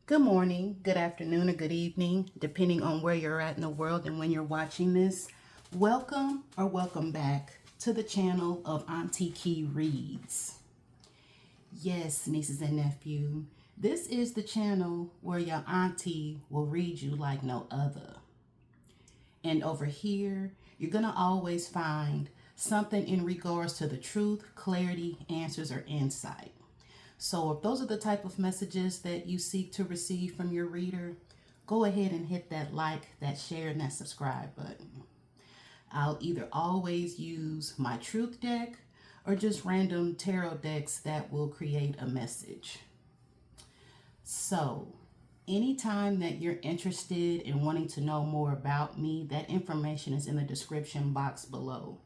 Good morning, good afternoon, or good evening, depending on where you're at in the world and when you're watching this. Welcome or welcome back to the channel of AuntieKi Reads. Yes, nieces and nephew, this is the channel where your auntie will read you like no other. And over here, you're going to always find something in regards to the truth, clarity, answers, or insight. So if those are the type of messages that you seek to receive from your reader, go ahead and hit that like, that share, and that subscribe button. I'll either always use my truth deck or just random tarot decks that will create a message. So anytime that you're interested in wanting to know more about me, that information is in the description box below.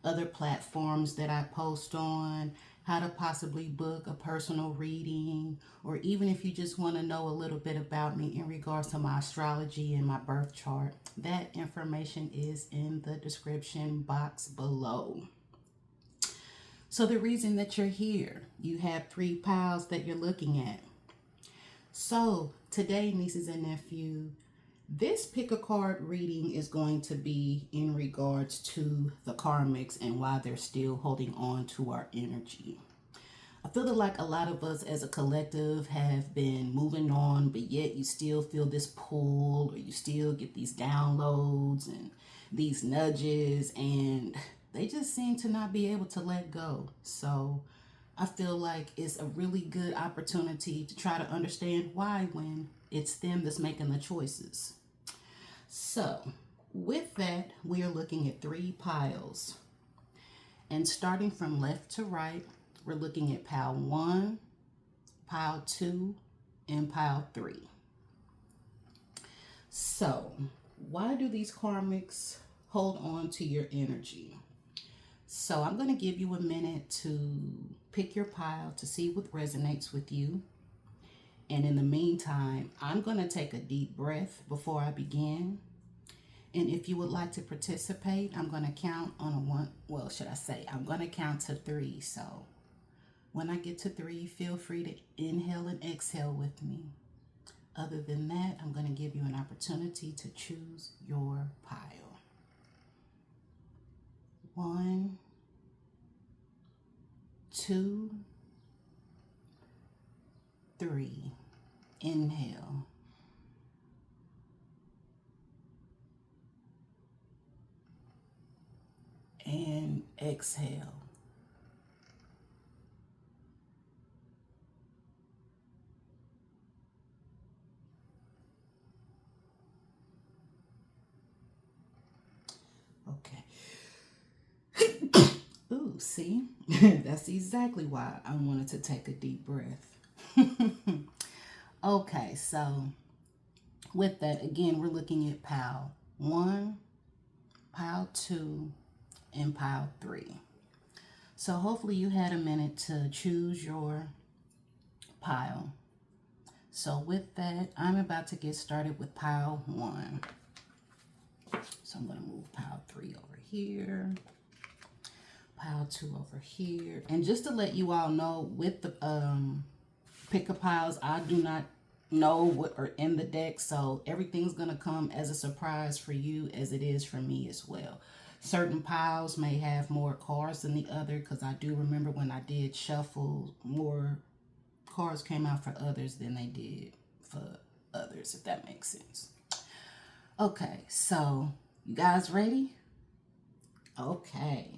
Other platforms that I post on, how to possibly book a personal reading, or even if you just want to know a little bit about me in regards to my astrology and my birth chart, that information is in the description box below. So the reason that you're here, you have 3 piles that you're looking at. So today, nieces and nephews, this pick a card reading is going to be in regards to the karmics and why they're still holding on to our energy. I feel like a lot of us as a collective have been moving on, but yet you still feel this pull, or you still get these downloads and these nudges, and they just seem to not be able to let go. So I feel like it's a really good opportunity to try to understand why when it's them that's making the choices. So with that, we are looking at 3 piles. And starting from left to right, we're looking at pile 1, pile 2, and pile 3. So why do these karmics hold on to your energy? So I'm going to give you a minute to pick your pile to see what resonates with you. And in the meantime, I'm going to take a deep breath before I begin. And if you would like to participate, I'm going to count on a 1. Well, should I say, I'm going to count to 3. So when I get to 3, feel free to inhale and exhale with me. Other than that, I'm going to give you an opportunity to choose your pile. 1, 2, 3. Inhale. And exhale. Okay. Ooh, see? That's exactly why I wanted to take a deep breath. Okay, so with that, again, we're looking at pile 1, pile 2, and pile 3. So hopefully you had a minute to choose your pile. So with that, I'm about to get started with pile 1. So I'm going to move pile 3 over here, pile 2 over here. And just to let you all know, with the pick a piles, I do not know what are in the deck, so everything's going to come as a surprise for you as it is for me as well. Certain piles may have more cards than the other, because I do remember when I did shuffle, more cards came out for others than they did for others, if that makes sense. Okay, so you guys ready? Okay.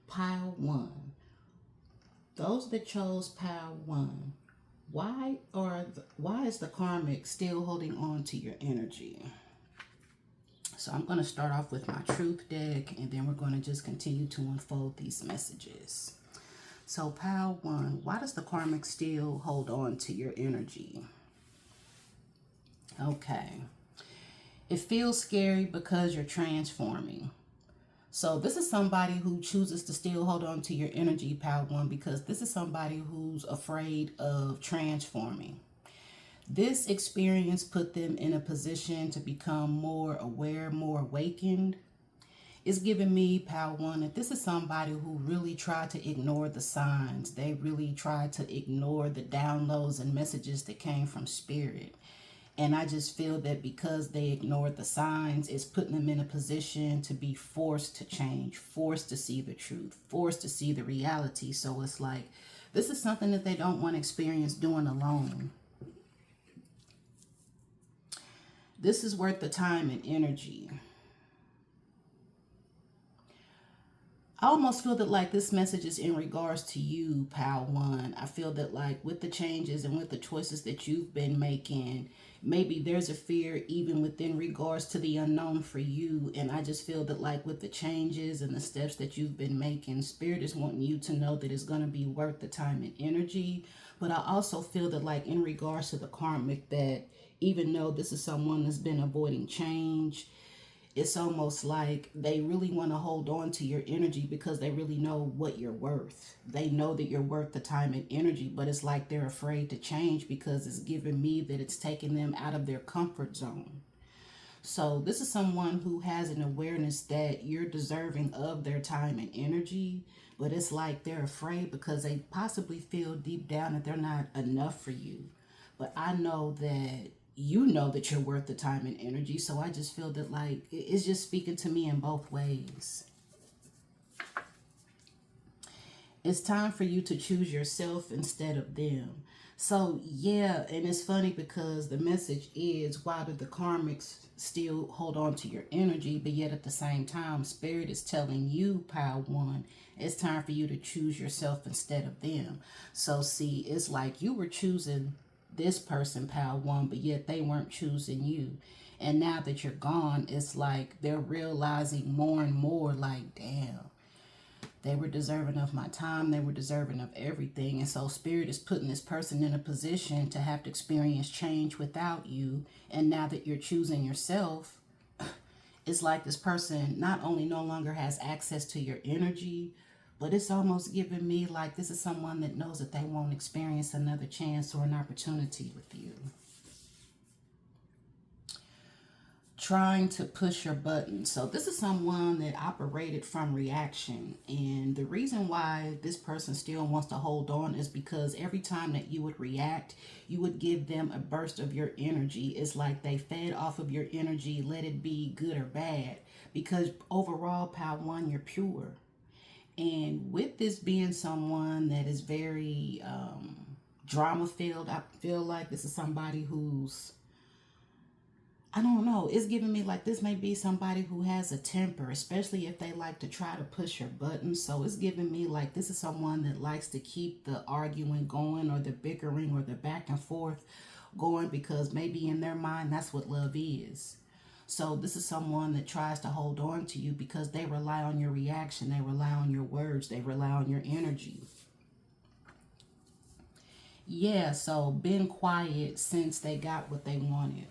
Pile 1. Those that chose pile 1, why is the karmic still holding on to your energy? So I'm going to start off with my truth deck, and then we're going to just continue to unfold these messages. So pile 1, why does the karmic still hold on to your energy? Okay. It feels scary because you're transforming. So this is somebody who chooses to still hold on to your energy, pile 1, because this is somebody who's afraid of transforming. This experience put them in a position to become more aware, more awakened. It's giving me, Pal One, that this is somebody who really tried to ignore the signs. They really tried to ignore the downloads and messages that came from Spirit. And I just feel that because they ignored the signs, it's putting them in a position to be forced to change, forced to see the truth, forced to see the reality. So it's like, this is something that they don't want to experience doing alone. This is worth the time and energy. I almost feel that like this message is in regards to you, Pal One. I feel that like with the changes and with the choices that you've been making, maybe there's a fear even within regards to the unknown for you. And I just feel that like with the changes and the steps that you've been making, Spirit is wanting you to know that it's going to be worth the time and energy. But I also feel that like in regards to the karmic, that even though this is someone that's been avoiding change, it's almost like they really want to hold on to your energy because they really know what you're worth. They know that you're worth the time and energy, but it's like they're afraid to change because it's giving me that it's taking them out of their comfort zone. So this is someone who has an awareness that you're deserving of their time and energy, but it's like they're afraid because they possibly feel deep down that they're not enough for you. But I know that you know that you're worth the time and energy. So I just feel that like it's just speaking to me in both ways. It's time for you to choose yourself instead of them. So yeah, and it's funny because the message is, why do the karmics still hold on to your energy? But yet at the same time, Spirit is telling you, Pal One, it's time for you to choose yourself instead of them. So see, it's like you were choosing this person, Pal One, but yet they weren't choosing you. And now that you're gone, it's like they're realizing more and more like, damn, they were deserving of my time. They were deserving of everything. And so Spirit is putting this person in a position to have to experience change without you. And now that you're choosing yourself, it's like this person not only no longer has access to your energy, but it's almost giving me like this is someone that knows that they won't experience another chance or an opportunity with you. Trying to push your buttons. So this is someone that operated from reaction. And the reason why this person still wants to hold on is because every time that you would react, you would give them a burst of your energy. It's like they fed off of your energy, let it be good or bad. Because overall, Pal One, you're pure. And with this being someone that is very drama filled, I feel like this is somebody who's, I don't know, it's giving me like this may be somebody who has a temper, especially if they like to try to push your buttons. So it's giving me like this is someone that likes to keep the arguing going or the bickering or the back and forth going because maybe in their mind that's what love is. So this is someone that tries to hold on to you because they rely on your reaction. They rely on your words. They rely on your energy. Yeah, so been quiet since they got what they wanted.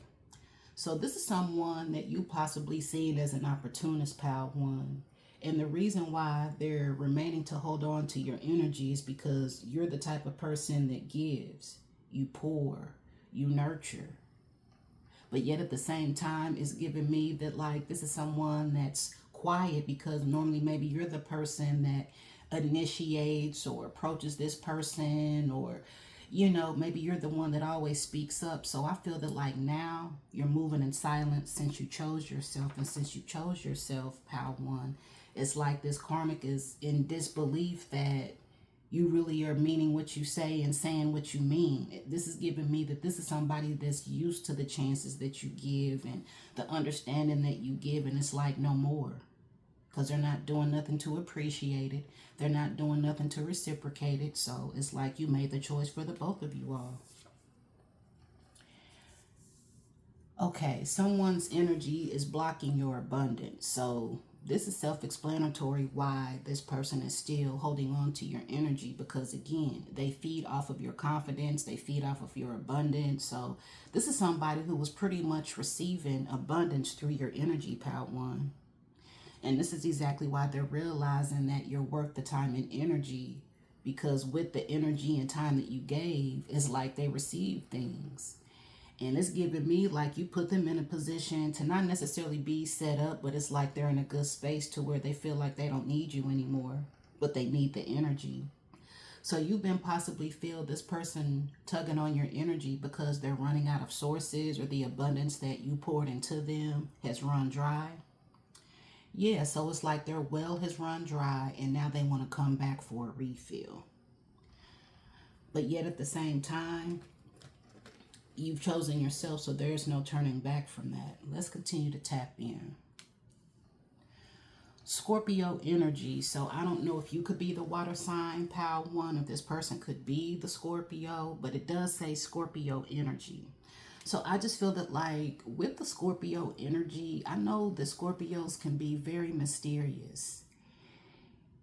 So this is someone that you possibly seen as an opportunist, Pal One. And the reason why they're remaining to hold on to your energy is because you're the type of person that gives. You pour. You nurture. But yet at the same time, it's giving me that like this is someone that's quiet because normally maybe you're the person that initiates or approaches this person, or, you know, maybe you're the one that always speaks up. So I feel that like now you're moving in silence since you chose yourself. And since you chose yourself, Pal One, it's like this karmic is in disbelief that you really are meaning what you say and saying what you mean. This is giving me that this is somebody that's used to the chances that you give and the understanding that you give. And it's like no more. Because they're not doing nothing to appreciate it. They're not doing nothing to reciprocate it. So it's like you made the choice for the both of you all. Okay, someone's energy is blocking your abundance. So this is self-explanatory why this person is still holding on to your energy, because again, they feed off of your confidence, they feed off of your abundance. So this is somebody who was pretty much receiving abundance through your energy, Pal One. And this is exactly why they're realizing that you're worth the time and energy, because with the energy and time that you gave, it's like they received things. And it's giving me like you put them in a position to not necessarily be set up, but it's like they're in a good space to where they feel like they don't need you anymore, but they need the energy. So you've been possibly feel this person tugging on your energy because they're running out of sources, or the abundance that you poured into them has run dry. Yeah, so it's like their well has run dry and now they want to come back for a refill. But yet at the same time, you've chosen yourself, so there's no turning back from that. Let's continue to tap in. Scorpio energy. So I don't know if you could be the water sign, pile one, if this person could be the Scorpio, but it does say Scorpio energy. So I just feel that like with the Scorpio energy, I know the Scorpios can be very mysterious.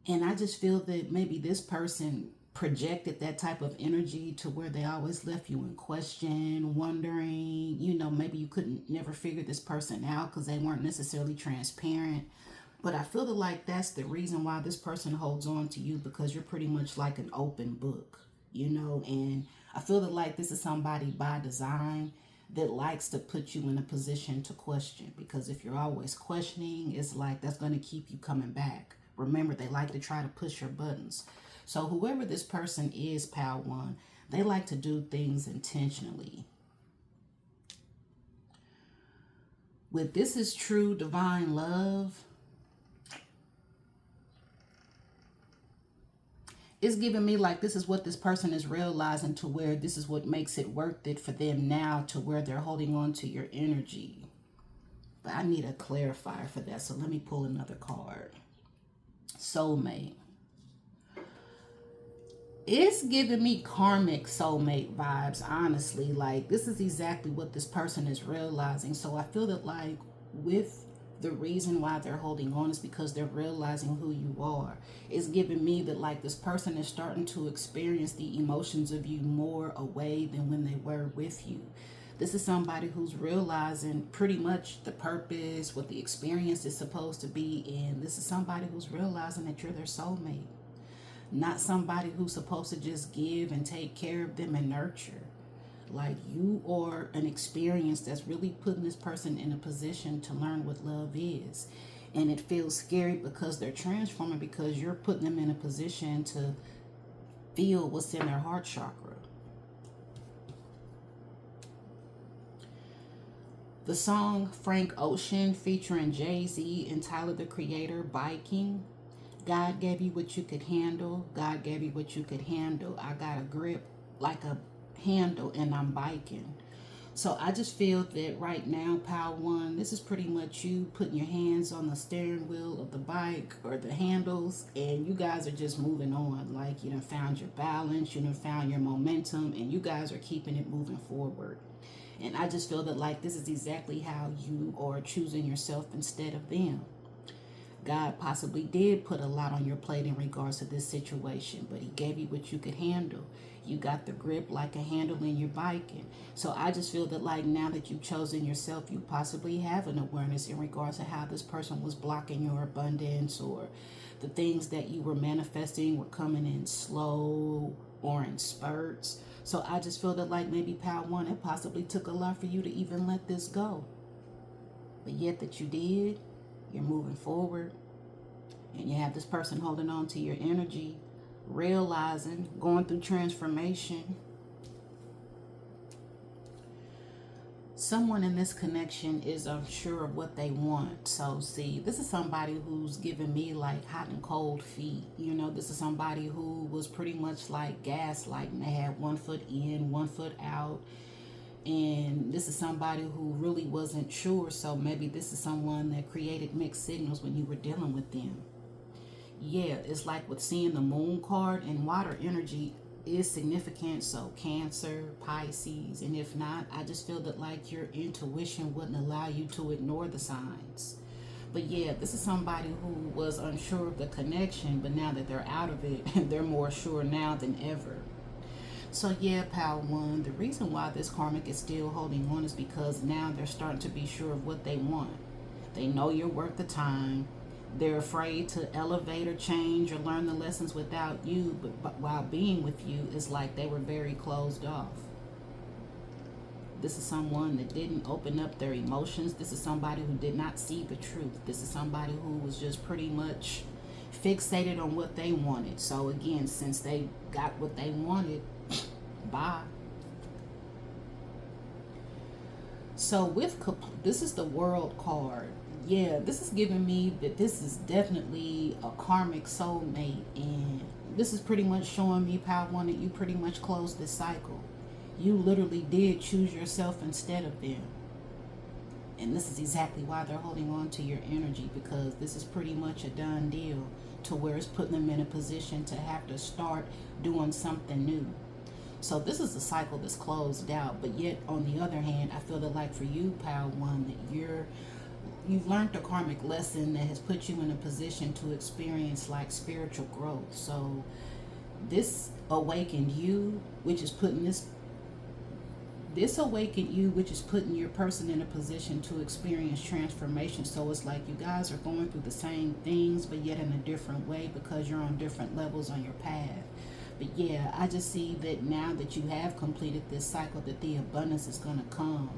And I just feel that maybe this person projected that type of energy to where they always left you in question, wondering, you know, maybe you couldn't never figure this person out because they weren't necessarily transparent. But I feel that like that's the reason why this person holds on to you, because you're pretty much like an open book, you know. And I feel that like this is somebody by design that likes to put you in a position to question, because if you're always questioning, it's like that's going to keep you coming back. Remember, they like to try to push your buttons. So whoever this person is, pal one, they like to do things intentionally. With this is true divine love, it's giving me like this is what this person is realizing, to where this is what makes it worth it for them now, to where they're holding on to your energy. But I need a clarifier for that, so let me pull another card. Soulmate. It's giving me karmic soulmate vibes, honestly. Like this is exactly what this person is realizing. So I feel that like with the reason why they're holding on is because they're realizing who you are. It's giving me that like this person is starting to experience the emotions of you more away than when they were with you. This is somebody who's realizing pretty much the purpose, what the experience is supposed to be. And this is somebody who's realizing that you're their soulmate. Not somebody who's supposed to just give and take care of them and nurture. Like you are an experience that's really putting this person in a position to learn what love is. And it feels scary because they're transforming, because you're putting them in a position to feel what's in their heart chakra. The song Frank Ocean featuring Jay-Z, entitled The Creator, Biking. God gave you what you could handle. God gave you what you could handle. I got a grip like a handle and I'm biking. So I just feel that right now, pal one, this is pretty much you putting your hands on the steering wheel of the bike or the handles, and you guys are just moving on. Like you done found your balance, you done found your momentum, and you guys are keeping it moving forward. And I just feel that like this is exactly how you are choosing yourself instead of them. God possibly did put a lot on your plate in regards to this situation, but he gave you what you could handle. You got the grip like a handle in your biking. So I just feel that like now that you've chosen yourself, you possibly have an awareness in regards to how this person was blocking your abundance, or the things that you were manifesting were coming in slow or in spurts. So I just feel that like maybe pal one, it possibly took a lot for you to even let this go. But yet that you did, you're moving forward, and you have this person holding on to your energy, realizing, going through transformation. Someone in this connection is unsure of what they want. So see, this is somebody who's giving me like hot and cold feet. You know, this is somebody who was pretty much like gaslighting. They had 1 foot in, 1 foot out. And this is somebody who really wasn't sure. So maybe this is someone that created mixed signals when you were dealing with them. Yeah, it's like with seeing the moon card, and water energy is significant. So Cancer, Pisces, and if not, I just feel that like your intuition wouldn't allow you to ignore the signs. But yeah, this is somebody who was unsure of the connection, but now that they're out of it, they're more sure now than ever. So yeah, pal one, the reason why this karmic is still holding on is because now they're starting to be sure of what they want. They know you're worth the time. They're afraid to elevate or change or learn the lessons without you, but while being with you, it's like they were very closed off. This is someone that didn't open up their emotions. This is somebody who did not see the truth. This is somebody who was just pretty much fixated on what they wanted. So again, since they got what they wanted, bye. So this is the World card. Yeah, this is giving me that this is definitely a karmic soulmate, and this is pretty much showing me, Power One, that you pretty much closed this cycle. You literally did choose yourself instead of them. And this is exactly why they're holding on to your energy, because this is pretty much a done deal, to where it's putting them in a position to have to start doing something new. So this is a cycle that's closed out, but yet on the other hand, I feel that like for you, Power One, that you've learned a karmic lesson that has put you in a position to experience like spiritual growth. So this awakened you, which is putting which is putting your person in a position to experience transformation. So it's like you guys are going through the same things, but yet in a different way, because you're on different levels on your path. But yeah, I just see that now that you have completed this cycle, that the abundance is going to come.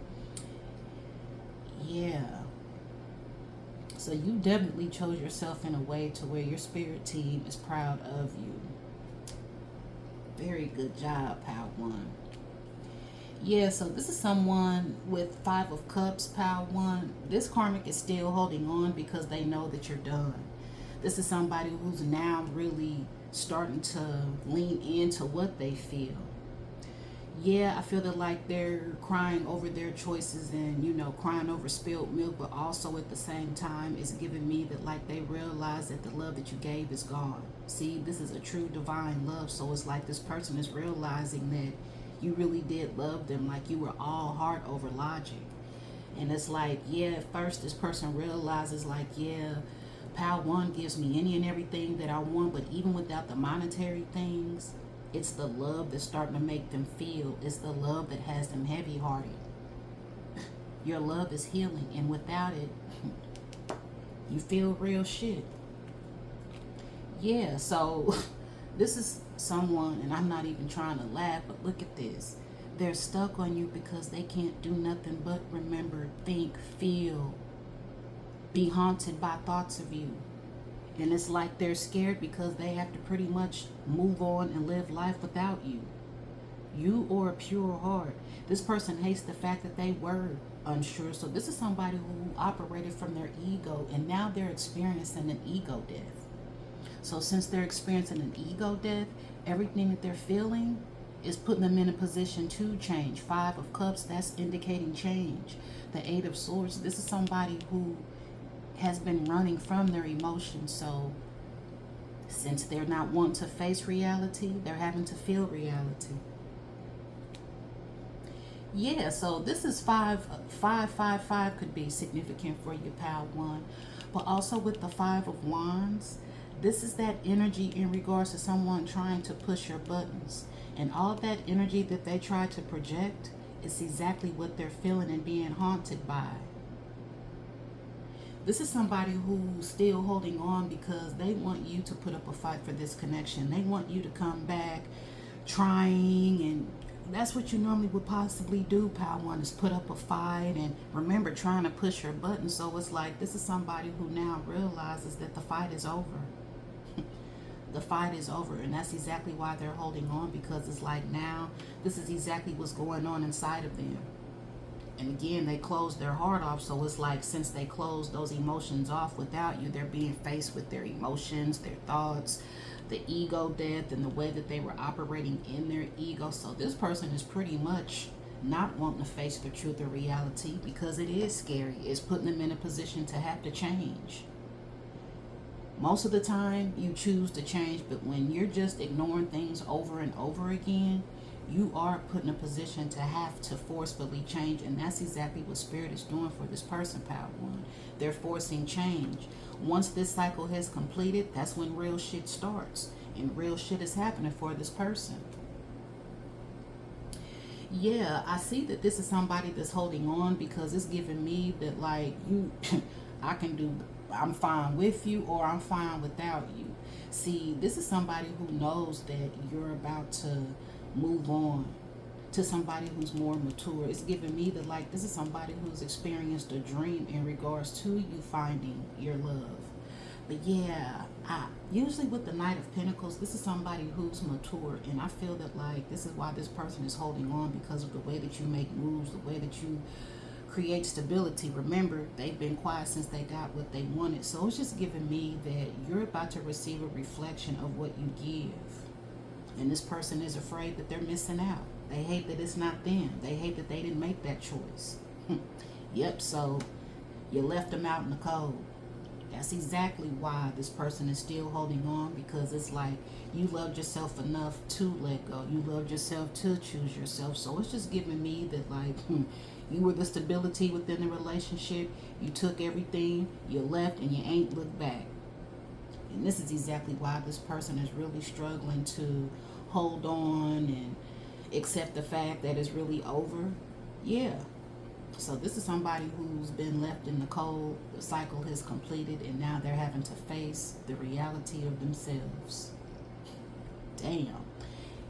Yeah. So you definitely chose yourself in a way to where your spirit team is proud of you. Very good job, Power One. Yeah, so this is someone with 5 of Cups, Power One. This karmic is still holding on because they know that you're done. This is somebody who's now really starting to lean into what they feel. Yeah, I feel that like they're crying over their choices and, you know, crying over spilled milk, but also at the same time it's giving me that like they realize that the love that you gave is gone. See, this is a true divine love. So it's like this person is realizing that you really did love them, like you were all heart over logic. And it's like, yeah, at first this person realizes like, yeah, Power One gives me any and everything that I want, but even without the monetary things, it's the love that's starting to make them feel. It's the love that has them heavy-hearted. Your love is healing, and without it, you feel real shit. Yeah, so this is someone, and I'm not even trying to laugh, but look at this. They're stuck on you because they can't do nothing but remember, think, feel, be haunted by thoughts of you. And it's like they're scared because they have to pretty much move on and live life without you. You or a pure heart. This person hates the fact that they were unsure. So this is somebody who operated from their ego, and now they're experiencing an ego death. So since they're experiencing an ego death, everything that they're feeling is putting them in a position to change. 5 of Cups, that's indicating change. The 8 of Swords, this is somebody who has been running from their emotions. So since they're not wanting to face reality, they're having to feel reality. Yeah, so this is 555 could be significant for you, Power One. But also with the 5 of Wands, this is that energy in regards to someone trying to push your buttons. And all that energy that they try to project is exactly what they're feeling and being haunted by. This is somebody who's still holding on because they want you to put up a fight for this connection. They want you to come back trying, and that's what you normally would possibly do, Power One, is put up a fight and remember trying to push your button. So it's like this is somebody who now realizes that the fight is over. The fight is over, and that's exactly why they're holding on, because it's like now this is exactly what's going on inside of them. And again, they closed their heart off. So it's like since they closed those emotions off without you, they're being faced with their emotions, their thoughts, the ego death, and the way that they were operating in their ego. So this person is pretty much not wanting to face the truth or reality because it is scary. It's putting them in a position to have to change. Most of the time you choose to change, but when you're just ignoring things over and over again, you are put in a position to have to forcefully change. And that's exactly what Spirit is doing for this person, Power One. They're forcing change. Once this cycle has completed, that's when real shit starts. And real shit is happening for this person. Yeah, I see that this is somebody that's holding on because it's giving me that like you, I'm fine with you or I'm fine without you. See, this is somebody who knows that you're about to move on. to somebody who's more mature. It's giving me that like this is somebody who's experienced a dream in regards to you finding your love. But yeah, usually with the Knight of Pentacles, this is somebody who's mature, and I feel that like this is why this person is holding on, because of the way that you make moves, the way that you create stability. Remember, they've been quiet since they got what they wanted. So it's just giving me that you're about to receive a reflection of what you give. And this person is afraid that they're missing out. They hate that it's not them. They hate that they didn't make that choice. Yep, so you left them out in the cold. That's exactly why this person is still holding on, because it's like you loved yourself enough to let go. You loved yourself to choose yourself. So it's just giving me that like you were the stability within the relationship. You took everything, you left, and you ain't looked back. And this is exactly why this person is really struggling to hold on and accept the fact that it's really over. Yeah. So this is somebody who's been left in the cold. The cycle has completed, and now they're having to face the reality of themselves. Damn.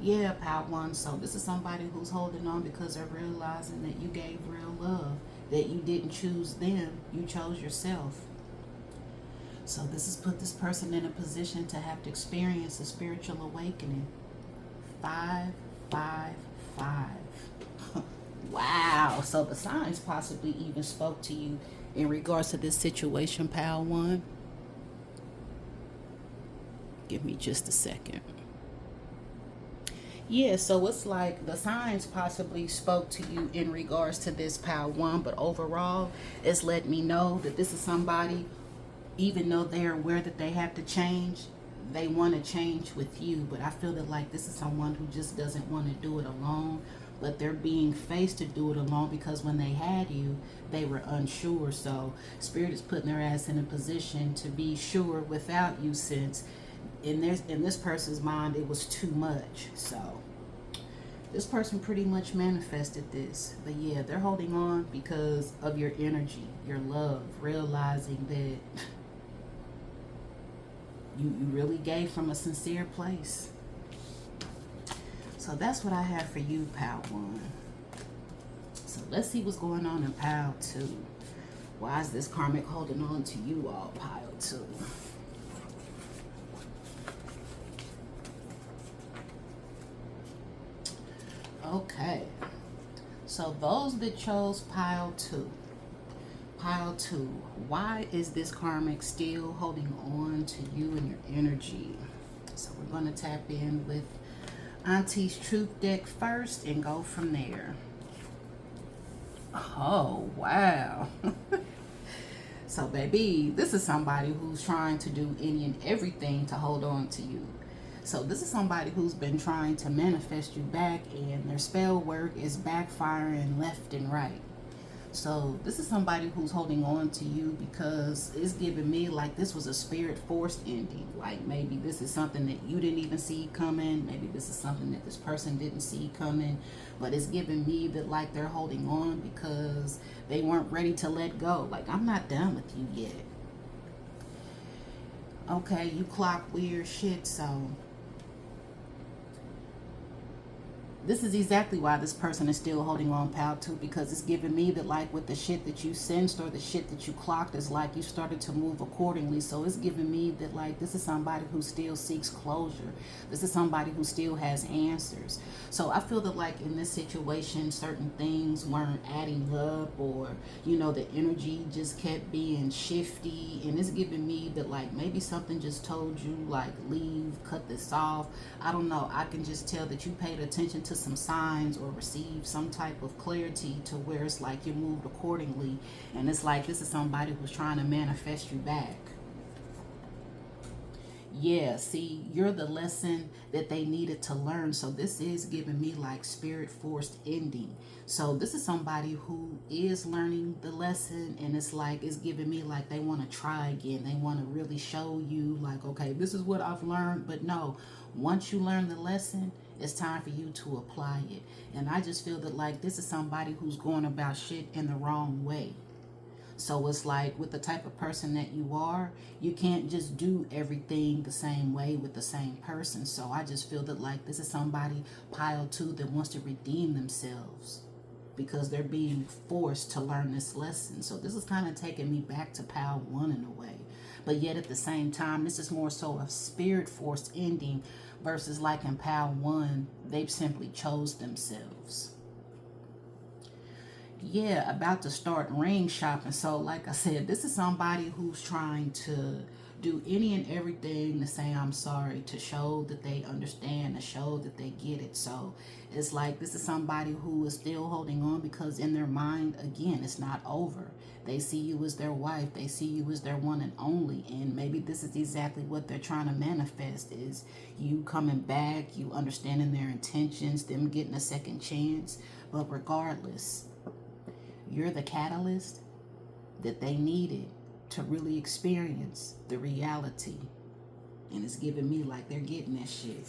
Yeah, Power One. So this is somebody who's holding on because they're realizing that you gave real love, that you didn't choose them, you chose yourself. So this has put this person in a position to have to experience a spiritual awakening. 5, 5, 5. Wow. So the signs possibly even spoke to you in regards to this situation, Power One. Give me just a second. Yeah, so it's like the signs possibly spoke to you in regards to this, Power One, but overall, it's let me know that this is somebody, even though they're aware that they have to change, they want to change with you. But I feel that like this is someone who just doesn't want to do it alone, but they're being faced to do it alone because when they had you, they were unsure. So Spirit is putting their ass in a position to be sure without you, since in this person's mind it was too much. So this person pretty much manifested this. But yeah, they're holding on because of your energy, your love, realizing that you really gave from a sincere place. So that's what I have for you, Power One. So let's see what's going on in Pile 2. Why is this karmic holding on to you all, Pile 2? Okay. So those that chose Pile 2. Pile 2. Why is this karmic still holding on to you and your energy? So we're going to tap in with Auntie's Truth deck first and go from there. Oh, wow. So, baby, this is somebody who's trying to do any and everything to hold on to you. So, this is somebody who's been trying to manifest you back, and their spell work is backfiring left and right. So this is somebody who's holding on to you because it's giving me like this was a spirit forced ending. Like maybe this is something that you didn't even see coming. Maybe this is something that this person didn't see coming. But it's giving me that like they're holding on because they weren't ready to let go. Like, I'm not done with you yet. Okay, you clock weird shit, so this is exactly why this person is still holding on, Pal, too, because it's giving me that, like, with the shit that you sensed or the shit that you clocked, is like you started to move accordingly. So it's giving me that, like, this is somebody who still seeks closure. This is somebody who still has answers. So I feel that, like, in this situation, certain things weren't adding up, or, you know, the energy just kept being shifty. And it's giving me that, like, maybe something just told you, like, leave, cut this off. I don't know. I can just tell that you paid attention to some signs or received some type of clarity to where it's like you moved accordingly. And it's like this is somebody who's trying to manifest you back. Yeah, see, you're the lesson that they needed to learn. So this is giving me like spirit forced ending. So this is somebody who is learning the lesson, and it's like it's giving me like they want to try again. They want to really show you like, okay, this is what I've learned. But no, once you learn the lesson, it's time for you to apply it. And I just feel that like this is somebody who's going about shit in the wrong way. So it's like with the type of person that you are, you can't just do everything the same way with the same person. So I just feel that like this is somebody, pile 2, that wants to redeem themselves because they're being forced to learn this lesson. So this is kind of taking me back to pile 1 in a way. But yet at the same time, this is more so a spirit forced ending versus like in pile 1, they've simply chose themselves. Yeah, about to start ring shopping. So like I said, this is somebody who's trying to do any and everything to say I'm sorry, to show that they understand, to show that they get it. So it's like this is somebody who is still holding on because in their mind, again, it's not over. They see you as their wife. They see you as their one and only. And maybe this is exactly what they're trying to manifest, is you coming back, you understanding their intentions, them getting a second chance. But regardless, you're the catalyst that they needed to really experience the reality. And it's giving me like they're getting that shit.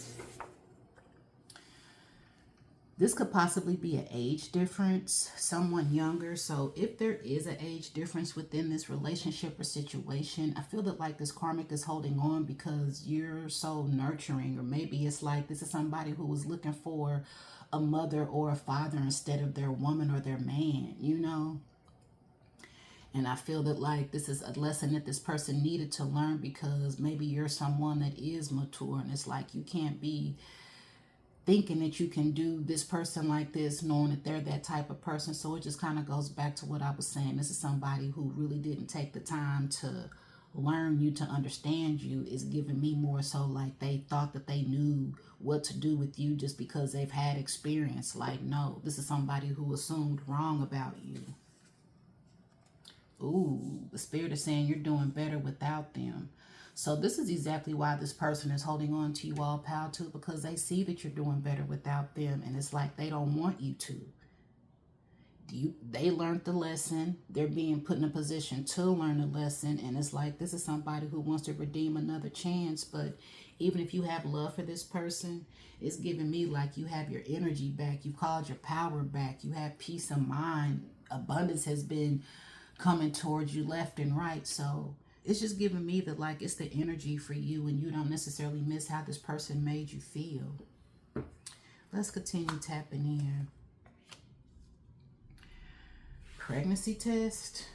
This could possibly be an age difference, someone younger. So if there is an age difference within this relationship or situation, I feel that like this karmic is holding on because you're so nurturing. Or maybe it's like this is somebody who was looking for a mother or a father instead of their woman or their man, you know? And I feel that like this is a lesson that this person needed to learn because maybe you're someone that is mature and it's like you can't be thinking that you can do this person like this knowing that they're that type of person. So it just kind of goes back to what I was saying. This is somebody who really didn't take the time to learn you, to understand you. Is giving me more so like they thought that they knew what to do with you just because they've had experience. Like, no, this is somebody who assumed wrong about you. Ooh, the spirit is saying you're doing better without them. So this is exactly why this person is holding on to you all, pal, too, because they see that you're doing better without them. And it's like they don't want you to. They learned the lesson. They're being put in a position to learn the lesson. And it's like this is somebody who wants to redeem another chance. But even if you have love for this person, it's giving me like you have your energy back. You called your power back. You have peace of mind. Abundance has been coming towards you left and right. So it's just giving me that like it's the energy for you and you don't necessarily miss how this person made you feel. Let's continue tapping in. Pregnancy test.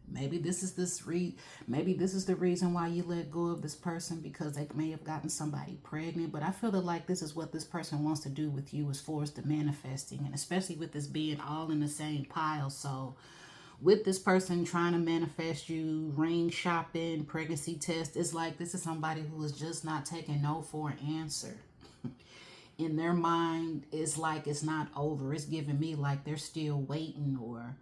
Maybe this is the reason why you let go of this person, because they may have gotten somebody pregnant. But I feel that like this is what this person wants to do with you, is force the manifesting, and especially with this being all in the same pile. So with this person trying to manifest you, ring shopping, pregnancy test, it's like this is somebody who is just not taking no for an answer. In their mind, it's like it's not over. It's giving me like they're still waiting, or,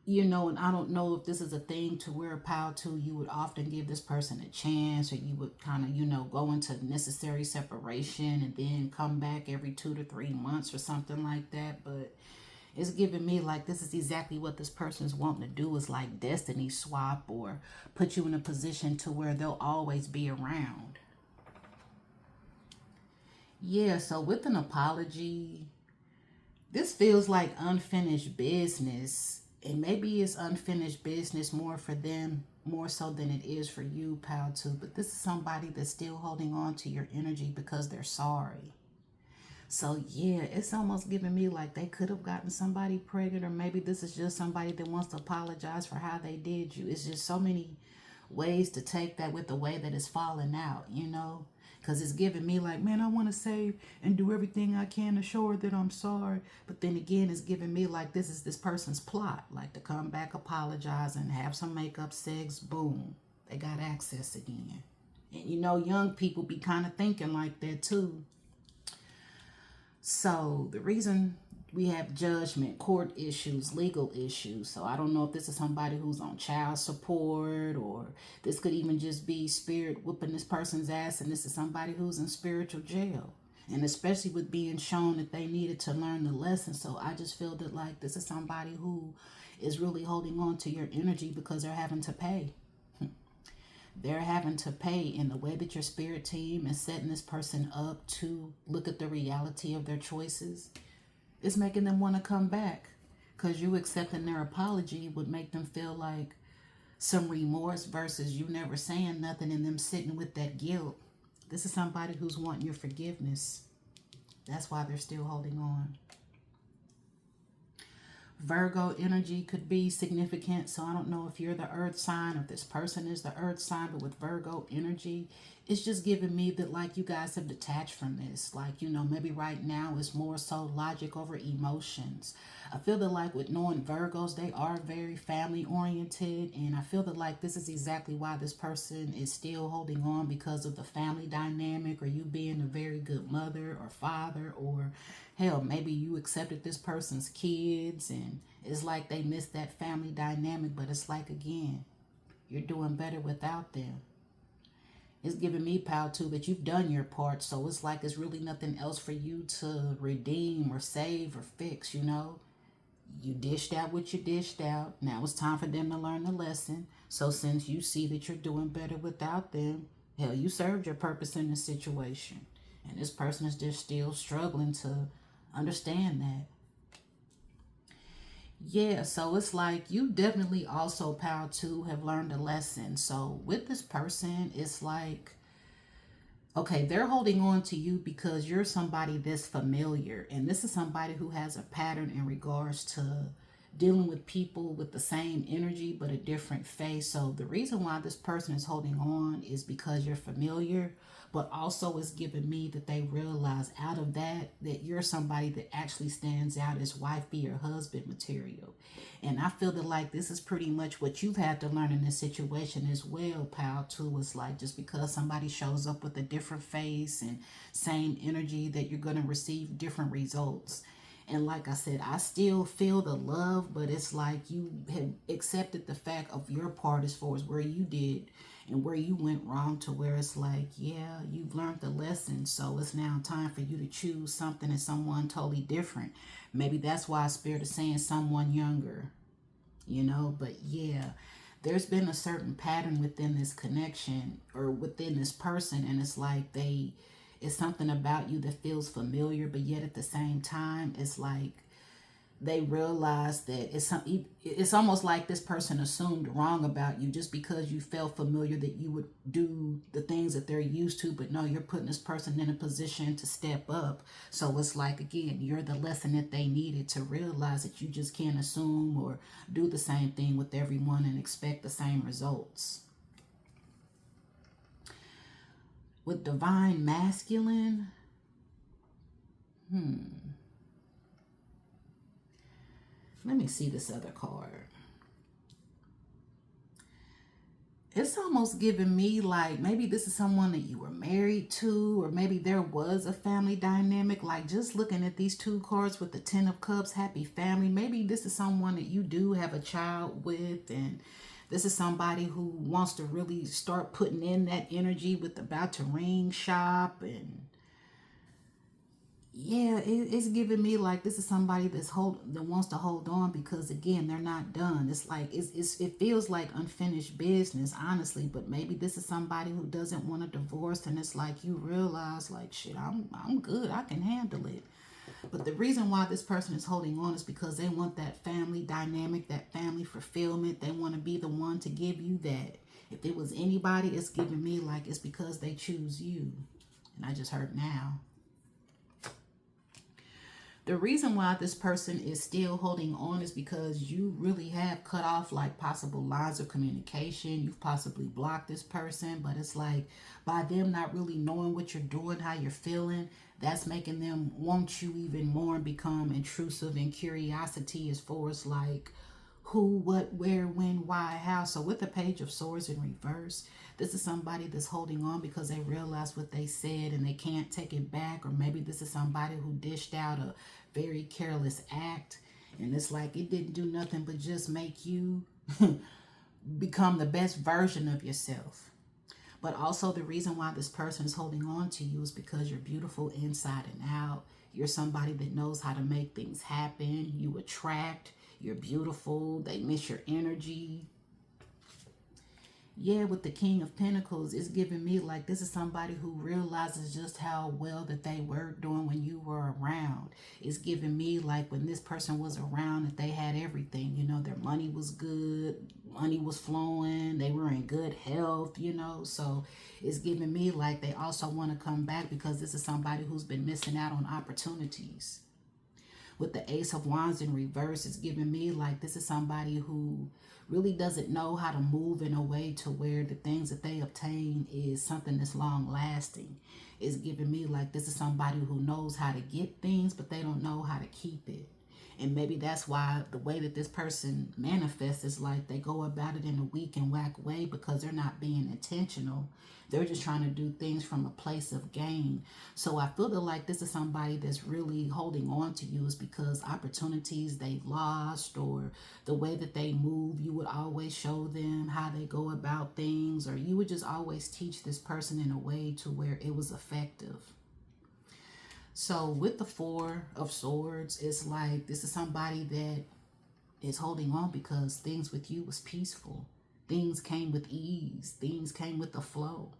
you know, and I don't know if this is a thing to where pile 2, you would often give this person a chance, or you would kind of, you know, go into necessary separation and then come back every 2 to 3 months or something like that. But it's giving me like this is exactly what this person's wanting to do, is like destiny swap or put you in a position to where they'll always be around. Yeah, so with an apology, this feels like unfinished business. And maybe it's unfinished business more for them, more so than it is for you, pal, too. But this is somebody that's still holding on to your energy because they're sorry. So yeah, it's almost giving me like they could have gotten somebody pregnant, or maybe this is just somebody that wants to apologize for how they did you. It's just so many ways to take that with the way that it's falling out, you know? Because it's giving me like, man, I want to save and do everything I can to show her that I'm sorry. But then again, it's giving me like this is this person's plot, like to come back, apologize, and have some makeup, sex, boom. They got access again. And you know, young people be kind of thinking like that too. So the reason we have judgment, court issues, legal issues. So I don't know if this is somebody who's on child support, or this could even just be spirit whooping this person's ass, and this is somebody who's in spiritual jail. And especially with being shown that they needed to learn the lesson. So I just feel that like this is somebody who is really holding on to your energy because they're having to pay. They're having to pay, in the way that your spirit team is setting this person up to look at the reality of their choices. It's making them want to come back. Because you accepting their apology would make them feel like some remorse versus you never saying nothing and them sitting with that guilt. This is somebody who's wanting your forgiveness. That's why they're still holding on. Virgo energy could be significant. So I don't know if you're the earth sign or if this person is the earth sign, but with Virgo energy, it's just giving me that like you guys have detached from this. Like, you know, maybe right now it's more so logic over emotions. I feel that like with knowing Virgos, they are very family oriented. And I feel that like this is exactly why this person is still holding on, because of the family dynamic, or you being a very good mother or father, or hell, maybe you accepted this person's kids and it's like they missed that family dynamic. But it's like, again, you're doing better without them. It's giving me power too that you've done your part. So it's like it's really nothing else for you to redeem or save or fix, you know. You dished out what you dished out. Now it's time for them to learn the lesson. So since you see that you're doing better without them, hell, you served your purpose in this situation. And this person is just still struggling to understand that. Yeah, so it's like you definitely also, power two, have learned a lesson. So with this person, it's like, okay, they're holding on to you because you're somebody that's familiar. And this is somebody who has a pattern in regards to dealing with people with the same energy but a different face. So the reason why this person is holding on is because you're familiar, but also it's giving me that they realize out of that you're somebody that actually stands out as wifey or husband material. And I feel that like this is pretty much what you've had to learn in this situation as well, pal, too. It's like just because somebody shows up with a different face and same energy, that you're going to receive different results. And like I said, I still feel the love, but it's like you have accepted the fact of your part as far as where you did and where you went wrong, to where it's like, yeah, you've learned the lesson. So it's now time for you to choose something and someone totally different. Maybe that's why Spirit is saying someone younger, you know. But yeah, there's been a certain pattern within this connection or within this person. And it's like it's something about you that feels familiar, but yet at the same time, it's like they realize that it's almost like this person assumed wrong about you just because you felt familiar that you would do the things that they're used to. But no, you're putting this person in a position to step up. So it's like, again, you're the lesson that they needed to realize that you just can't assume or do the same thing with everyone and expect the same results. With divine masculine, let me see this other card. It's almost giving me like maybe this is someone that you were married to, or maybe there was a family dynamic. Like just looking at these two cards with the Ten of Cups, happy family. Maybe this is someone that you do have a child with, and this is somebody who wants to really start putting in that energy with about to ring shop. And yeah, it's giving me like this is somebody that wants to hold on, because again, they're not done. It's like it feels like unfinished business, honestly. But maybe this is somebody who doesn't want a divorce, and it's like you realize like, shit, I'm good, I can handle it. But the reason why this person is holding on is because they want that family dynamic, that family fulfillment. They want to be the one to give you that. If it was anybody, it's giving me like it's because they choose you. And I just heard now. The reason why this person is still holding on is because you really have cut off like possible lines of communication. You've possibly blocked this person, but it's like by them not really knowing what you're doing, how you're feeling, that's making them want you even more and become intrusive and curiosity as far as like who, what, where, when, why, how. So with the Page of Swords in reverse, this is somebody that's holding on because they realize what they said and they can't take it back. Or maybe this is somebody who dished out a very careless act, and it's like it didn't do nothing but just make you become the best version of yourself. But also the reason why this person is holding on to you is because you're beautiful inside and out. You're somebody that knows how to make things happen. You attract. You're beautiful. They miss your energy. Yeah, with the King of Pentacles, it's giving me like this is somebody who realizes just how well that they were doing when you were around. It's giving me like when this person was around that they had everything. You know, their money was good, money was flowing, they were in good health, you know. So it's giving me like they also want to come back because this is somebody who's been missing out on opportunities. With the Ace of Wands in reverse, it's giving me like this is somebody who really doesn't know how to move in a way to where the things that they obtain is something that's long lasting. It's giving me like this is somebody who knows how to get things, but they don't know how to keep it. And maybe that's why the way that this person manifests is like they go about it in a weak and whack way because they're not being intentional. They're just trying to do things from a place of gain. So I feel that like this is somebody that's really holding on to you is because opportunities they lost or the way that they move, you would always show them how they go about things, or you would just always teach this person in a way to where it was effective. So with the Four of Swords, it's like this is somebody that is holding on because things with you was peaceful. Things came with ease. Things came with the flow.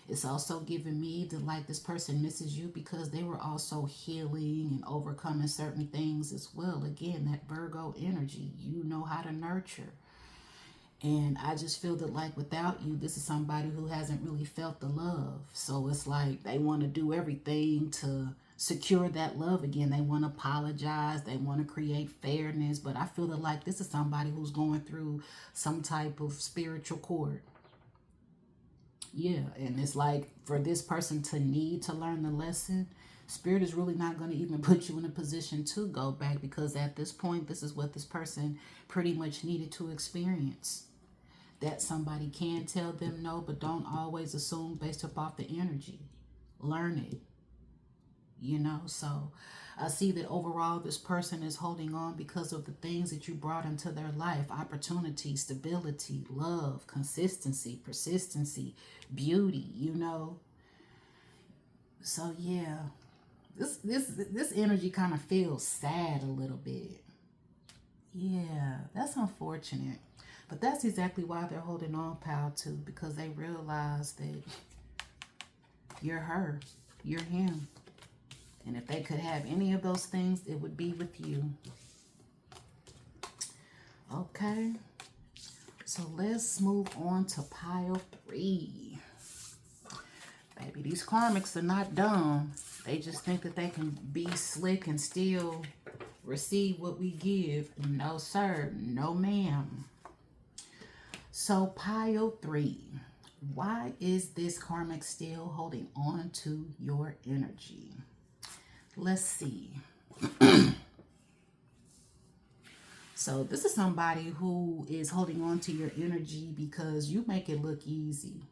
It's also giving me that like this person misses you because they were also healing and overcoming certain things as well. Again, that Virgo energy, you know how to nurture. And I just feel that like without you, this is somebody who hasn't really felt the love. So it's like they want to do everything to secure that love again. They want to apologize. They want to create fairness. But I feel that like this is somebody who's going through some type of spiritual court. Yeah, and it's like for this person to need to learn the lesson, Spirit is really not going to even put you in a position to go back because at this point, this is what this person pretty much needed to experience. That somebody can tell them no, but don't always assume based off the energy. Learn it. You know, so I see that overall this person is holding on because of the things that you brought into their life. Opportunity, stability, love, consistency, persistency, beauty, you know. So yeah, this energy kind of feels sad a little bit. Yeah, that's unfortunate. But that's exactly why they're holding on, pal, too, because they realize that you're her, you're him. And if they could have any of those things, it would be with you. Okay. So let's move on to pile 3. Baby, these karmics are not dumb. They just think that they can be slick and still receive what we give. No, sir. No, ma'am. So pile 3. Why is this karmic still holding on to your energy? Let's see. So this is somebody who is holding on to your energy because you make it look easy.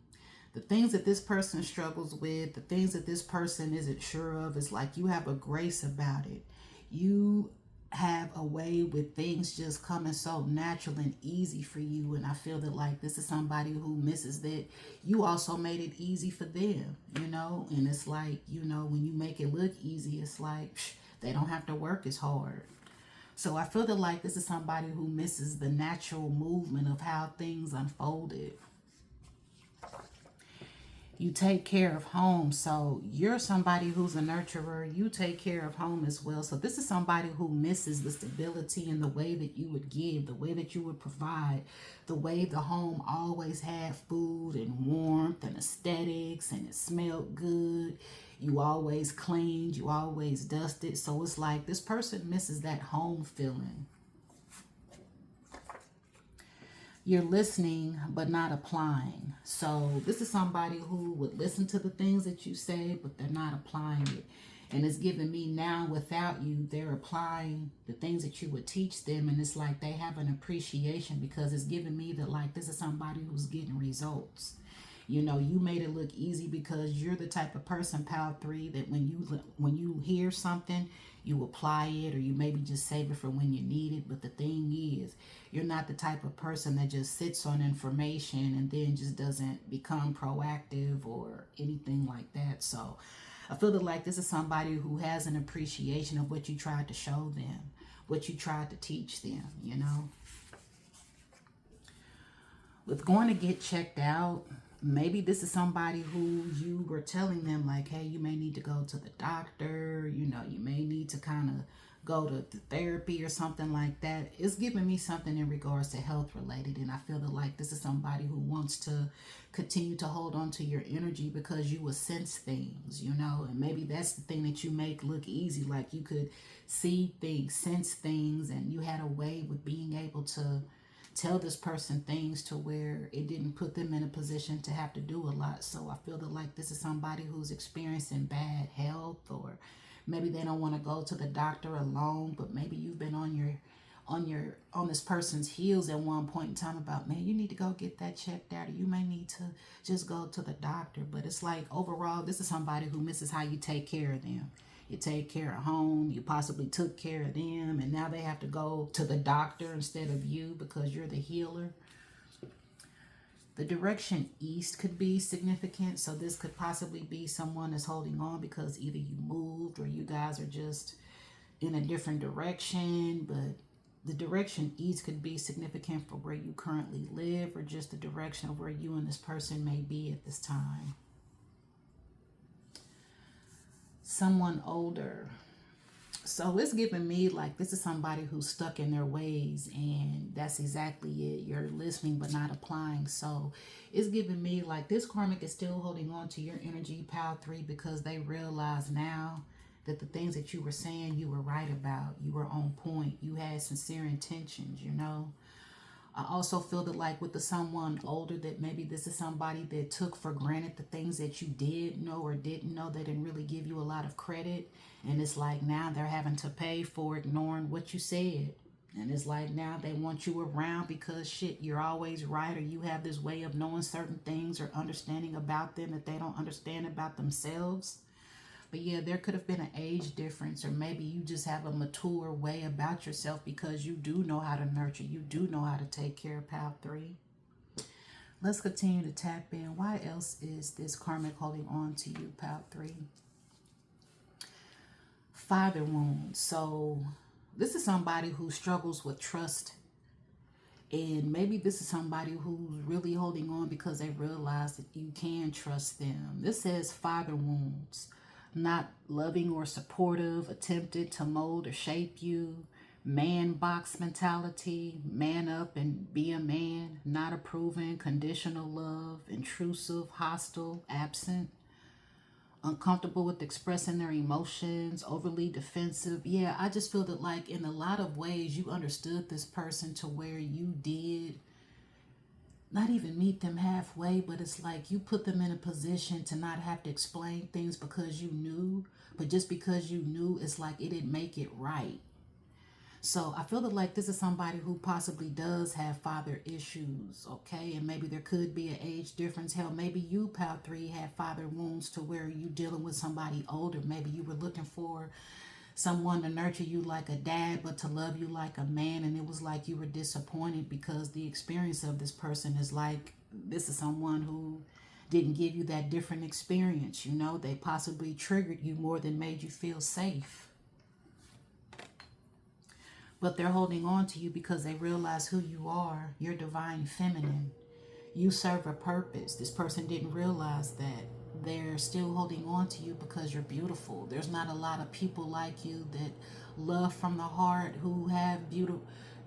The things that this person struggles with, the things that this person isn't sure of, is like you have a grace about it. You have a way with things just coming so natural and easy for you. And I feel that like this is somebody who misses that you also made it easy for them, you know. And it's like, you know, when you make it look easy, it's like they don't have to work as hard. So I feel that like this is somebody who misses the natural movement of how things unfolded. You take care of home. So you're somebody who's a nurturer. You take care of home as well. So this is somebody who misses the stability in the way that you would give, the way that you would provide, the way the home always had food and warmth and aesthetics and it smelled good. You always cleaned, you always dusted. So it's like this person misses that home feeling. You're listening but not applying. So this is somebody who would listen to the things that you say, but they're not applying it. And it's giving me now without you, they're applying the things that you would teach them. And it's like they have an appreciation because it's giving me that like this is somebody who's getting results. You know, you made it look easy because you're the type of person, pal 3, that when you hear something, you apply it, or you maybe just save it for when you need it. But the thing is, you're not the type of person that just sits on information and then just doesn't become proactive or anything like that. So I feel that like this is somebody who has an appreciation of what you tried to show them, what you tried to teach them, you know. With going to get checked out, maybe this is somebody who you were telling them like, hey, you may need to go to the doctor, you know, you may need to kind of go to therapy or something like that. It's giving me something in regards to health related, and I feel that like this is somebody who wants to continue to hold on to your energy because you will sense things, you know, and maybe that's the thing that you make look easy, like you could see things, sense things, and you had a way with being able to tell this person things to where it didn't put them in a position to have to do a lot. So I feel that like this is somebody who's experiencing bad health, or maybe they don't want to go to the doctor alone, but maybe you've been on this person's heels at one point in time about, man, you need to go get that checked out, or you may need to just go to the doctor. But it's like overall, this is somebody who misses how you take care of them. You take care of home, you possibly took care of them, and now they have to go to the doctor instead of you because you're the healer. The direction east could be significant. So this could possibly be someone that's holding on because either you moved or you guys are just in a different direction. But the direction east could be significant for where you currently live, or just the direction of where you and this person may be at this time. Someone older. So it's giving me like this is somebody who's stuck in their ways, and that's exactly it. You're listening but not applying. So it's giving me like this karmic is still holding on to your energy, pile 3, because they realize now that the things that you were saying you were right about. You were on point. You had sincere intentions, you know. I also feel that like with the someone older, that maybe this is somebody that took for granted the things that you did know or didn't know. They didn't really give you a lot of credit. And it's like now they're having to pay for ignoring what you said. And it's like now they want you around because shit, you're always right, or you have this way of knowing certain things or understanding about them that they don't understand about themselves. But yeah, there could have been an age difference, or maybe you just have a mature way about yourself because you do know how to nurture. You do know how to take care of pile 3. Let's continue to tap in. Why else is this karmic holding on to you, pile 3? Father wounds. So this is somebody who struggles with trust. And maybe this is somebody who's really holding on because they realize that you can trust them. This says father wounds. Not loving or supportive, attempted to mold or shape you, man box mentality, man up and be a man, not approving, conditional love, intrusive, hostile, absent, uncomfortable with expressing their emotions, overly defensive. Yeah, I just feel that like in a lot of ways you understood this person to where you did not even meet them halfway, but it's like you put them in a position to not have to explain things because you knew, but just because you knew, it's like it didn't make it right. So I feel that like this is somebody who possibly does have father issues, okay? And maybe there could be an age difference. Hell, maybe you, pile 3, had father wounds to where you dealing with somebody older. Maybe you were looking for someone to nurture you like a dad, but to love you like a man. And it was like you were disappointed because the experience of this person is like, this is someone who didn't give you that different experience. You know, they possibly triggered you more than made you feel safe. But they're holding on to you because they realize who you are. You're divine feminine. You serve a purpose. This person didn't realize that. They're still holding on to you because you're beautiful. There's not a lot of people like you that love from the heart, who have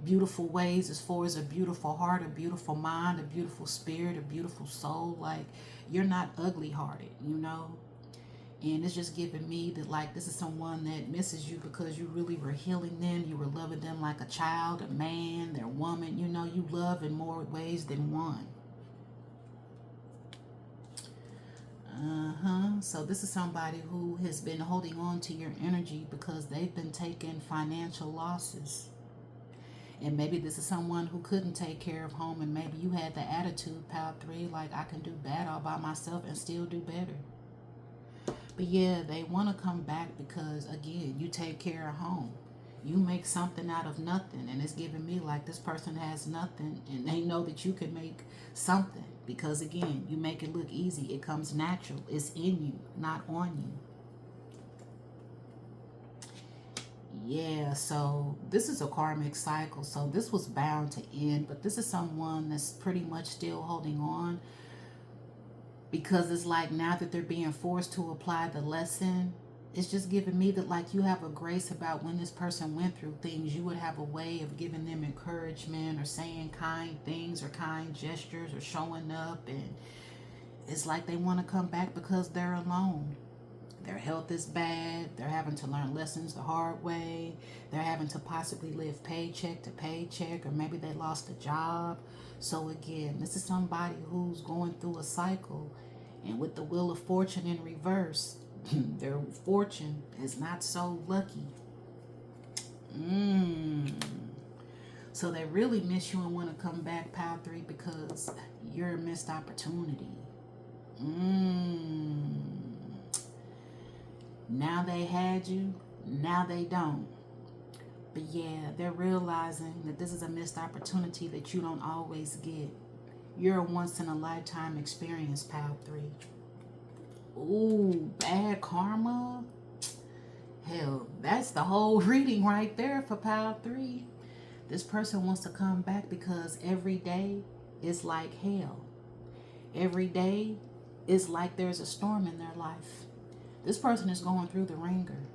beautiful ways as far as a beautiful heart, a beautiful mind, a beautiful spirit, a beautiful soul. Like, you're not ugly hearted, you know? And it's just giving me that like this is someone that misses you because you really were healing them. You were loving them like a child, a man, their woman. You know, you love in more ways than one. So this is somebody who has been holding on to your energy because they've been taking financial losses. And maybe this is someone who couldn't take care of home, and maybe you had the attitude, pile 3, like I can do bad all by myself and still do better. But yeah, they want to come back because, again, you take care of home. You make something out of nothing, and it's giving me like this person has nothing, and they know that you can make something because, again, you make it look easy. It comes natural. It's in you, not on you. Yeah, so this is a karmic cycle. So this was bound to end, but this is someone that's pretty much still holding on, because it's like now that they're being forced to apply the lesson, it's just giving me that like you have a grace about when this person went through things. You would have a way of giving them encouragement or saying kind things or kind gestures or showing up, and it's like they want to come back because they're alone. Their health is bad. They're having to learn lessons the hard way. They're having to possibly live paycheck to paycheck, or maybe they lost a job. So again, this is somebody who's going through a cycle, and with the wheel of fortune in reverse, their fortune is not so lucky. So they really miss you and want to come back, Pile 3, because you're a missed opportunity. Now they had you, now they don't. But yeah, they're realizing that this is a missed opportunity that you don't always get. You're a once in a lifetime experience, Pile 3. Ooh, bad karma. Hell, that's the whole reading right there for Pile 3. This person wants to come back because every day is like hell. Every day is like there's a storm in their life. This person is going through the ringer.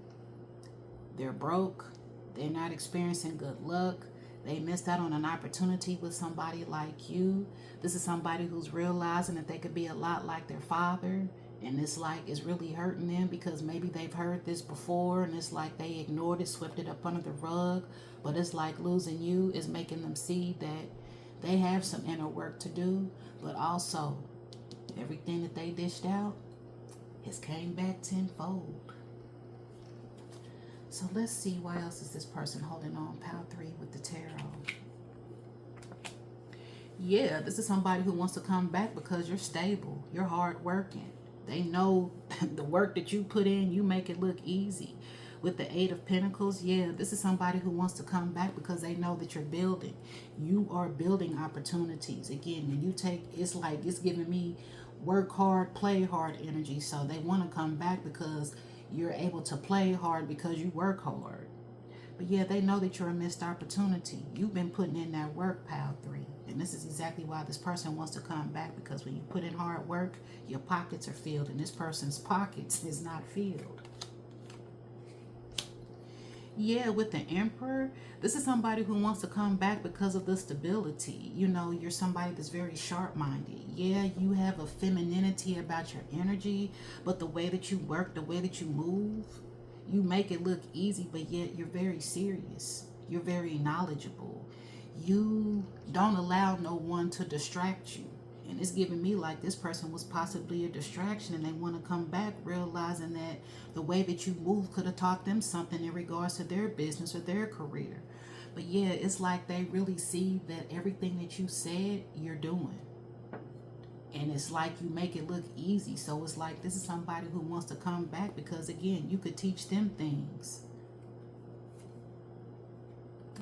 They're broke. They're not experiencing good luck. They missed out on an opportunity with somebody like you. This is somebody who's realizing that they could be a lot like their father. And it's like it's really hurting them because maybe they've heard this before, and it's like they ignored it, swept it up under the rug. But it's like losing you is making them see that they have some inner work to do. But also, everything that they dished out has came back tenfold. So let's see, why else is this person holding on, Pile 3 with the tarot? Yeah, this is somebody who wants to come back because you're stable, you're hardworking. They know the work that you put in, you make it look easy. With the 8 of Pentacles, yeah, this is somebody who wants to come back because they know that you're building. You are building opportunities. Again, when you take, it's like it's giving me work hard, play hard energy. So they want to come back because you're able to play hard because you work hard. But yeah, they know that you're a missed opportunity. You've been putting in that work, Pile 3. And this is exactly why this person wants to come back, because when you put in hard work, your pockets are filled, and this person's pockets is not filled. Yeah, with the Emperor, this is somebody who wants to come back because of the stability. You know, you're somebody that's very sharp-minded. Yeah, you have a femininity about your energy, but the way that you work, the way that you move, you make it look easy, but yet you're very serious. You're very knowledgeable. You don't allow no one to distract you. And it's giving me like this person was possibly a distraction, and they want to come back realizing that the way that you move could have taught them something in regards to their business or their career. But yeah, it's like they really see that everything that you said, you're doing. And it's like you make it look easy. So it's like this is somebody who wants to come back because, again, you could teach them things.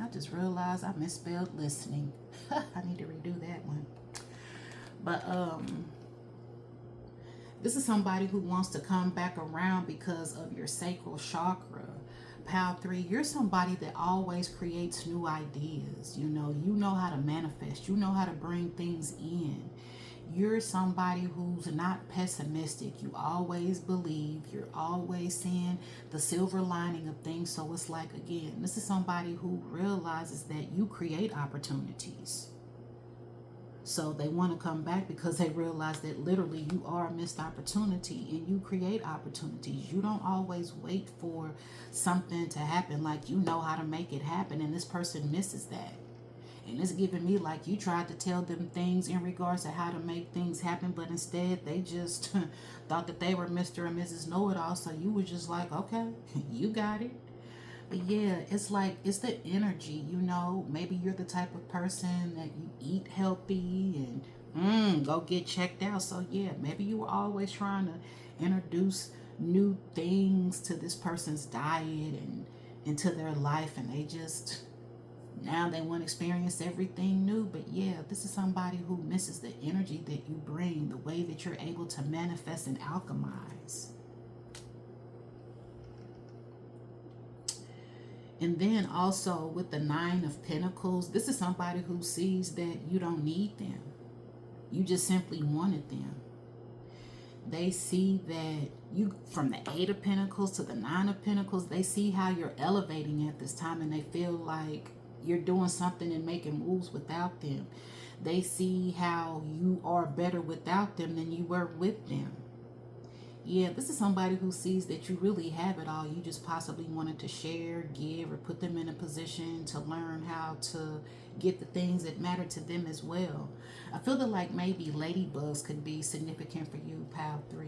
I just realized I misspelled listening. I need to redo that one. But this is somebody who wants to come back around because of your sacral chakra. Pile 3, you're somebody that always creates new ideas. You know how to manifest. You know how to bring things in. You're somebody who's not pessimistic. You always believe. You're always seeing the silver lining of things. So it's like, again, this is somebody who realizes that you create opportunities. So they want to come back because they realize that literally you are a missed opportunity and you create opportunities. You don't always wait for something to happen. Like, you know how to make it happen, and this person misses that. And it's giving me like you tried to tell them things in regards to how to make things happen, but instead they just thought that they were Mr. and Mrs. Know-It-All. So you were just like, okay, you got it. But yeah, it's like, it's the energy, maybe you're the type of person that you eat healthy and go get checked out. So yeah, maybe you were always trying to introduce new things to this person's diet and into their life, and they just, now they want to experience everything new. But yeah, this is somebody who misses the energy that you bring, the way that you're able to manifest and alchemize. And then also with the Nine of Pentacles, this is somebody who sees that you don't need them. You just simply wanted them. They see that you, from the Eight of Pentacles to the Nine of Pentacles, they see how you're elevating at this time, and they feel like you're doing something and making moves without them. They see how you are better without them than you were with them. Yeah, this is somebody who sees that you really have it all. You just possibly wanted to share, give, or put them in a position to learn how to get the things that matter to them as well. I feel that like maybe ladybugs could be significant for you, Pile 3.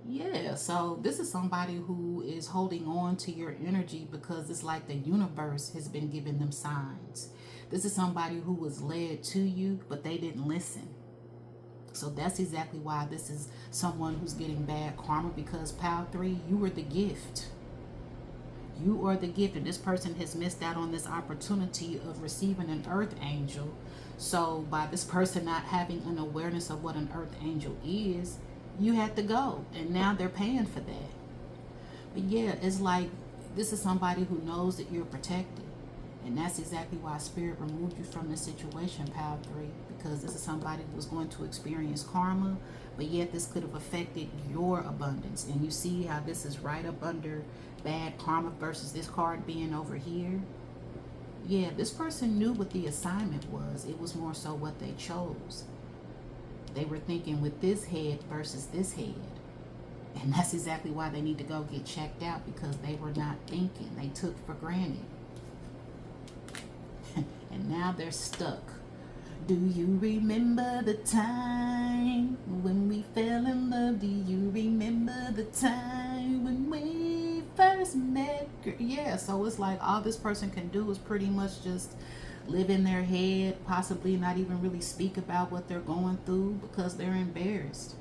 Yeah, so this is somebody who is holding on to your energy because it's like the universe has been giving them signs. This is somebody who was led to you, but they didn't listen. So that's exactly why this is someone who's getting bad karma, because Pile 3, you were the gift. You are the gift, and this person has missed out on this opportunity of receiving an earth angel. So by this person not having an awareness of what an earth angel is, you had to go, and now they're paying for that. But yeah, it's like this is somebody who knows that you're protected, and that's exactly why Spirit removed you from this situation, Pile 3, because this is somebody who was going to experience karma, but yet this could have affected your abundance. And you see how this is right up under bad karma versus this card being over here. Yeah, this person knew what the assignment was. It was more so what they chose. They were thinking with this head versus this head. And that's exactly why they need to go get checked out, because they were not thinking. They took for granted. And now they're stuck. Do you remember the time when we fell in love? Do you remember the time when we first met? Yeah, so it's like all this person can do is pretty much just live in their head, possibly not even really speak about what they're going through because they're embarrassed.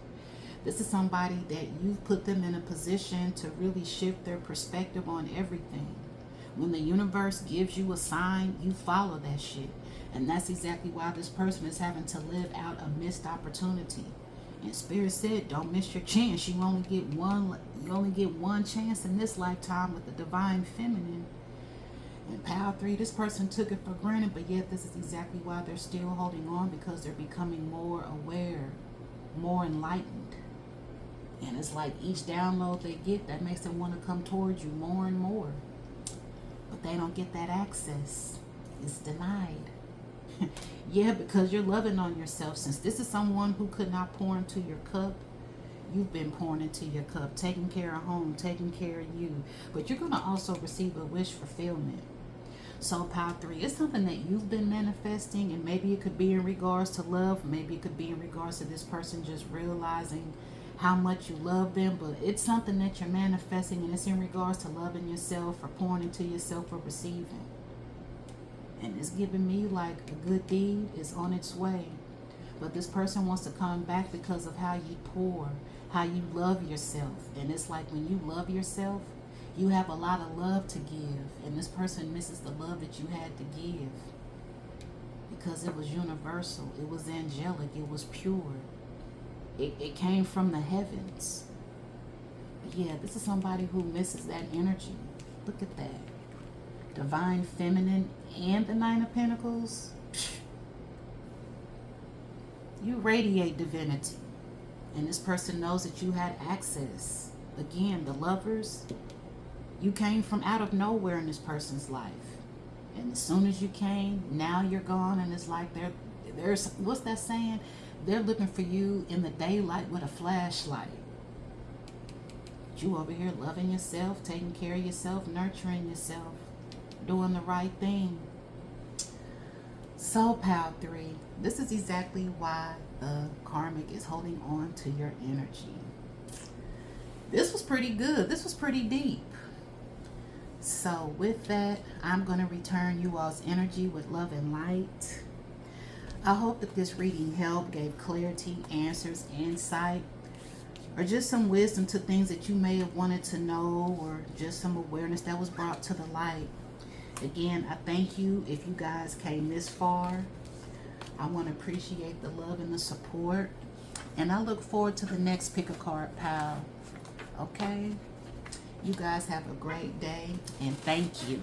This is somebody that you've put them in a position to really shift their perspective on everything. When the universe gives you a sign, you follow that shit. And that's exactly why this person is having to live out a missed opportunity. And Spirit said, don't miss your chance. You only get one chance in this lifetime with the divine feminine. And Pile 3, this person took it for granted, but yet this is exactly why they're still holding on, because they're becoming more aware, more enlightened. And it's like each download they get, that makes them want to come towards you more and more. But they don't get that access. It's denied. Yeah, because you're loving on yourself. Since this is someone who could not pour into your cup, you've been pouring into your cup, taking care of home, taking care of you. But you're going to also receive a wish fulfillment. So Pile 3, it's something that you've been manifesting, and maybe it could be in regards to love. Maybe it could be in regards to this person just realizing how much you love them. But it's something that you're manifesting, and it's in regards to loving yourself, or pouring into yourself, or receiving. And it's giving me like a good deed is on its way. But this person wants to come back because of how you pour, how you love yourself. And it's like when you love yourself, you have a lot of love to give. And this person misses the love that you had to give. Because it was universal. It was angelic. It was pure. It came from the heavens. But yeah, this is somebody who misses that energy. Look at that. Divine feminine and the Nine of Pentacles. You radiate divinity. And this person knows that you had access. Again, the lovers, you came from out of nowhere in this person's life. And as soon as you came, now you're gone. And it's like there's what's that saying? They're looking for you in the daylight with a flashlight. You over here loving yourself, taking care of yourself, nurturing yourself, doing the right thing. So Pile 3, this is exactly why the Karmic is holding on to your energy. This was pretty good. This was pretty deep. So with that, I'm going to return you all's energy with love and light. I hope that this reading helped, gave clarity, answers, insight, or just some wisdom to things that you may have wanted to know, or just some awareness that was brought to the light. Again, I thank you if you guys came this far. I want to appreciate the love and the support. And I look forward to the next pick a card pile. Okay? You guys have a great day, and thank you.